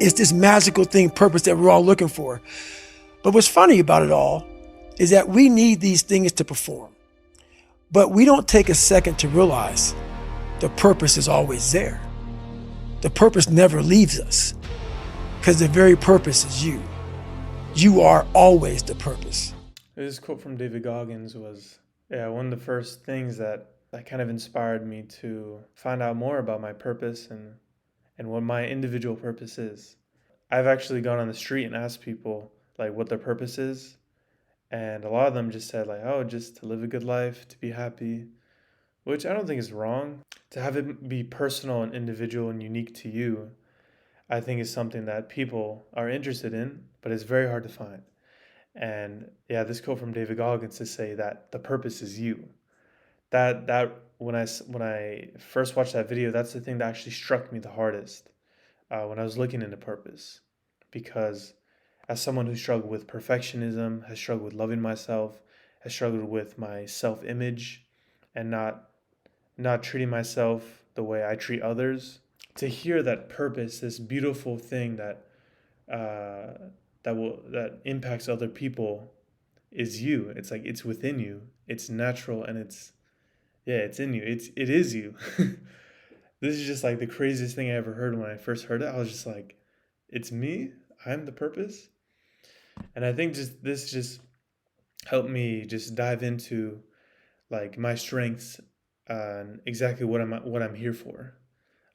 It's this magical thing, purpose that we're all looking for. But what's funny about it all is that we need these things to perform. But we don't take a second to realize the purpose is always there. The purpose never leaves us because the very purpose is you. You are always the purpose. This quote from David Goggins was, one of the first things that kind of inspired me to find out more about my purpose and what my individual purpose is. I've actually gone on the street and asked people like what their purpose is, and a lot of them just said like, oh, just to live a good life, to be happy, which I don't think is wrong. To have it be personal and individual and unique to you, I think is something that people are interested in, but it's very hard to find. And yeah, this quote from David Goggins to say that the purpose is you. That when I first watched that video, that's the thing that actually struck me the hardest when I was looking into purpose, because as someone who struggled with perfectionism, has struggled with loving myself, has struggled with my self-image, and not treating myself the way I treat others, to hear that purpose, this beautiful thing uh, that impacts other people, is you. It's like it's within you. It's natural and it's in you. It is you. This is just like the craziest thing I ever heard when I first heard it. I was just like, it's me. I'm the purpose. And I think just this just helped me just dive into like my strengths and exactly what I'm here for.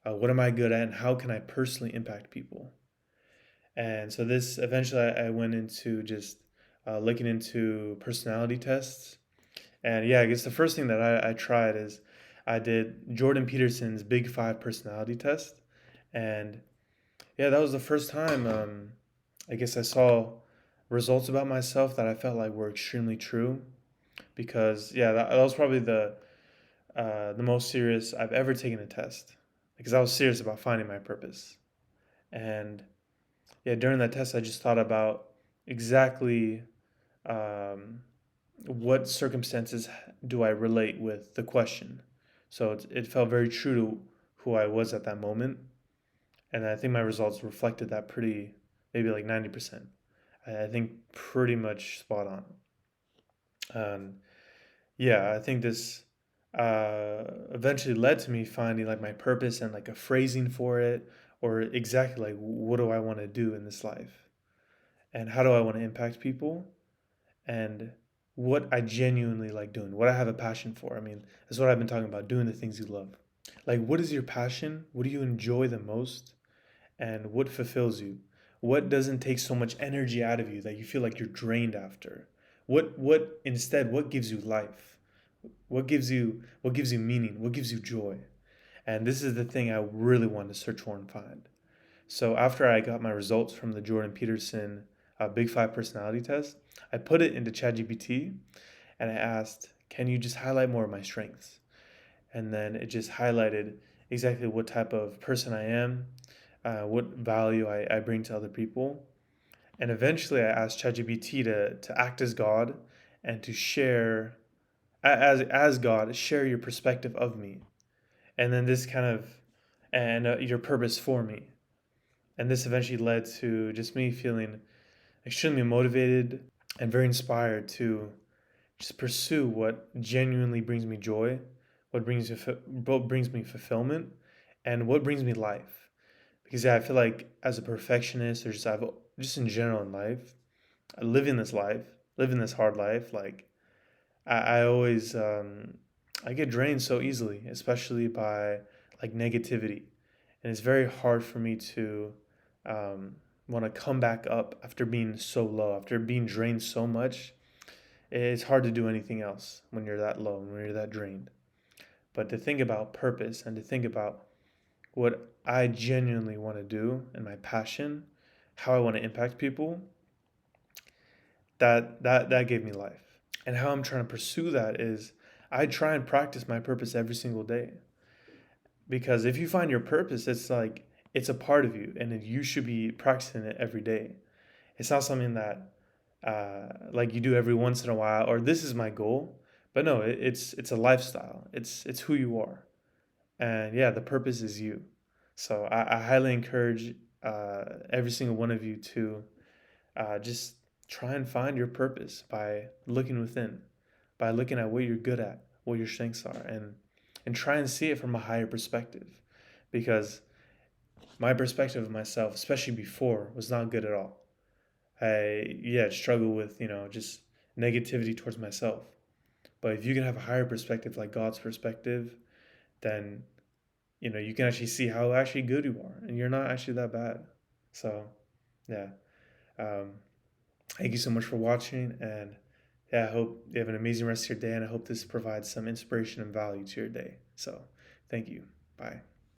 What am I good at, and how can I personally impact people? And so this eventually I went into just looking into personality tests. And yeah, I guess the first thing that I tried is I did Jordan Peterson's Big Five personality test. And yeah, that was the first time I guess I saw results about myself that I felt like were extremely true. Because yeah, that was probably the most serious I've ever taken a test, because I was serious about finding my purpose. And yeah, during that test, I just thought about exactly um, what circumstances do I relate with the question. So it felt very true to who I was at that moment. And I think my results reflected that pretty, maybe like 90%. I think pretty much spot on. Um, yeah, I think this eventually led to me finding like my purpose and like a phrasing for it, or exactly like what do I want to do in this life, and how do I want to impact people, and what I genuinely like doing, what I have a passion for. I mean, that's what I've been talking about, doing the things you love. Like, what is your passion? What do you enjoy the most? And what fulfills you? What doesn't take so much energy out of you that you feel like you're drained after? What instead, what gives you life? What gives you meaning? What gives you joy? And this is the thing I really wanted to search for and find. So after I got my results from the Jordan Peterson Big Five personality test, I put it into ChatGPT and I asked, "Can you just highlight more of my strengths?" And then it just highlighted exactly what type of person I am, what value I bring to other people. And eventually, I asked ChatGPT to act as God and to share as God, share your perspective of me, and then this kind of and your purpose for me. And this eventually led to just me feeling extremely motivated and very inspired to just pursue what genuinely brings me joy, what brings me fulfillment, and what brings me life. Because yeah, I feel like as a perfectionist, or just in general in life, living this hard life, like I always I get drained so easily, especially by like negativity, and it's very hard for me to um, want to come back up after being so low, after being drained so much. It's hard to do anything else when you're that low, when you're that drained. But to think about purpose and to think about what I genuinely want to do and my passion, how I want to impact people, that gave me life. And how I'm trying to pursue that is I try and practice my purpose every single day. Because if you find your purpose, it's like it's a part of you and you should be practicing it every day. It's not something that like you do every once in a while, or this is my goal. But no, it's a lifestyle. It's who you are. And yeah, the purpose is you. So I highly encourage every single one of you to just try and find your purpose by looking within, by looking at what you're good at, what your strengths are, and try and see it from a higher perspective. Because my perspective of myself, especially before, was not good at all. I struggle with just negativity towards myself. But if you can have a higher perspective, like God's perspective, then you can actually see how actually good you are, and you're not actually that bad. So yeah, um, thank you so much for watching, and yeah, I hope you have an amazing rest of your day, and I hope this provides some inspiration and value to your day. So thank you. Bye.